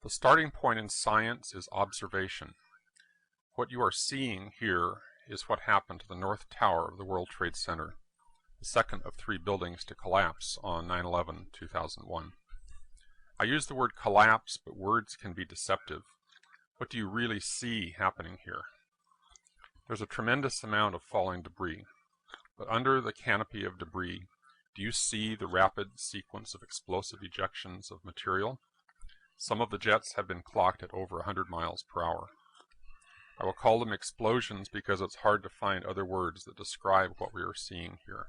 The starting point in science is observation. What you are seeing here is what happened to the North Tower of the World Trade Center, the second of 3 buildings to collapse on 9/11/2001. I use the word collapse, but words can be deceptive. What do you really see happening here? There's a tremendous amount of falling debris, but under the canopy of debris, do you see the rapid sequence of explosive ejections of material? Some of the jets have been clocked at over 100 miles per hour. I will call them explosions because it's hard to find other words that describe what we are seeing here.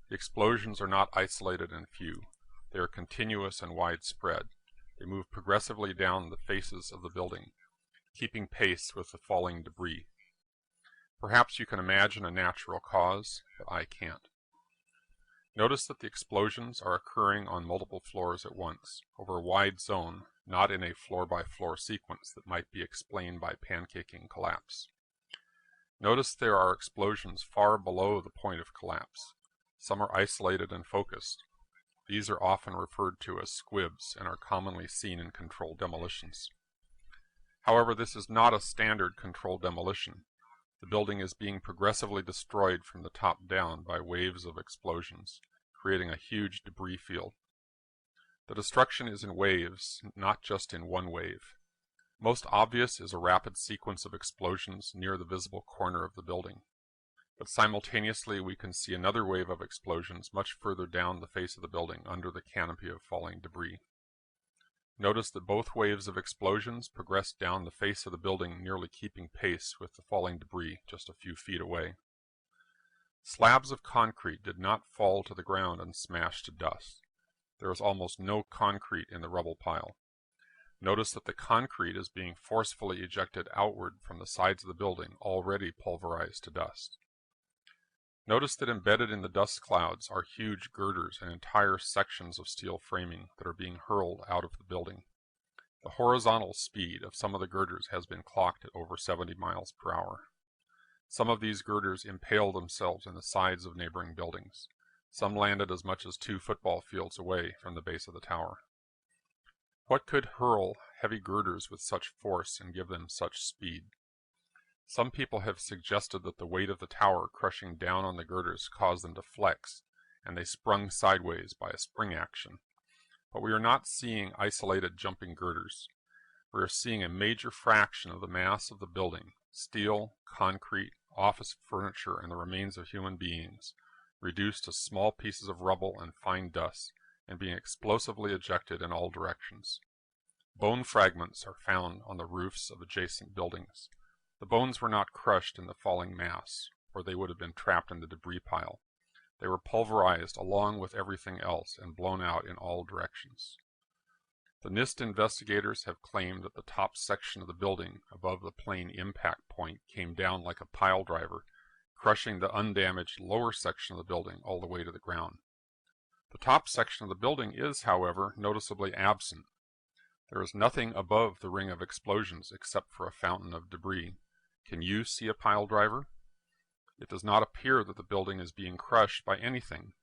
The explosions are not isolated and few. They are continuous and widespread. They move progressively down the faces of the building, keeping pace with the falling debris. Perhaps you can imagine a natural cause, but I can't. Notice that the explosions are occurring on multiple floors at once, over a wide zone, not in a floor-by-floor sequence that might be explained by pancaking collapse. Notice there are explosions far below the point of collapse. Some are isolated and focused. These are often referred to as squibs and are commonly seen in controlled demolitions. However, this is not a standard controlled demolition. The building is being progressively destroyed from the top down by waves of explosions, creating a huge debris field. The destruction is in waves, not just in one wave. Most obvious is a rapid sequence of explosions near the visible corner of the building. But simultaneously we can see another wave of explosions much further down the face of the building under the canopy of falling debris. Notice that both waves of explosions progress down the face of the building, nearly keeping pace with the falling debris just a few feet away. Slabs of concrete did not fall to the ground and smash to dust. There is almost no concrete in the rubble pile. Notice that the concrete is being forcefully ejected outward from the sides of the building, already pulverized to dust. Notice that embedded in the dust clouds are huge girders and entire sections of steel framing that are being hurled out of the building. The horizontal speed of some of the girders has been clocked at over 70 miles per hour. Some of these girders impale themselves in the sides of neighboring buildings. Some landed as much as 2 football fields away from the base of the tower. What could hurl heavy girders with such force and give them such speed? Some people have suggested that the weight of the tower crushing down on the girders caused them to flex, and they sprung sideways by a spring action. But we are not seeing isolated jumping girders. We are seeing a major fraction of the mass of the building, steel, concrete, office furniture, and the remains of human beings, reduced to small pieces of rubble and fine dust, and being explosively ejected in all directions. Bone fragments are found on the roofs of adjacent buildings. The bones were not crushed in the falling mass, or they would have been trapped in the debris pile. They were pulverized along with everything else and blown out in all directions. The NIST investigators have claimed that the top section of the building above the plane impact point came down like a pile driver, crushing the undamaged lower section of the building all the way to the ground. The top section of the building is, however, noticeably absent. There is nothing above the ring of explosions except for a fountain of debris. Can you see a pile driver? It does not appear that the building is being crushed by anything.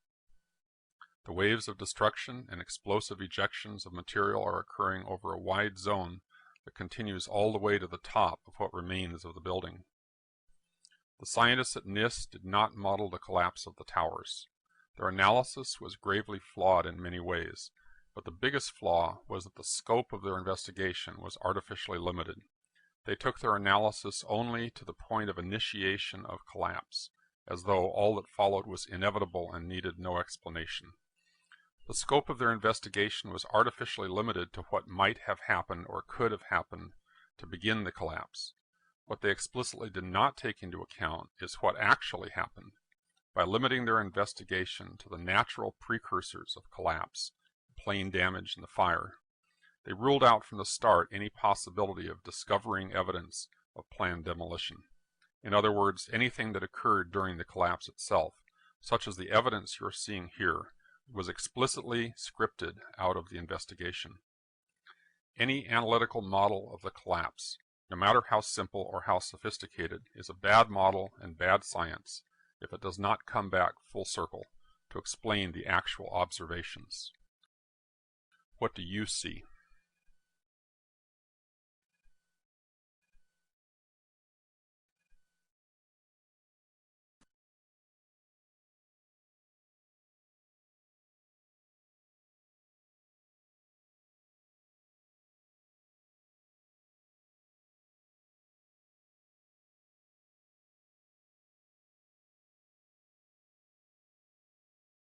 The waves of destruction and explosive ejections of material are occurring over a wide zone that continues all the way to the top of what remains of the building. The scientists at NIST did not model the collapse of the towers. Their analysis was gravely flawed in many ways, but the biggest flaw was that the scope of their investigation was artificially limited. They took their analysis only to the point of initiation of collapse, as though all that followed was inevitable and needed no explanation. The scope of their investigation was artificially limited to what might have happened or could have happened to begin the collapse. What they explicitly did not take into account is what actually happened. By limiting their investigation to the natural precursors of collapse, plane damage and the fire, they ruled out from the start any possibility of discovering evidence of planned demolition. In other words, anything that occurred during the collapse itself, such as the evidence you're seeing here, was explicitly scripted out of the investigation. Any analytical model of the collapse, no matter how simple or how sophisticated, is a bad model and bad science if it does not come back full circle to explain the actual observations. What do you see?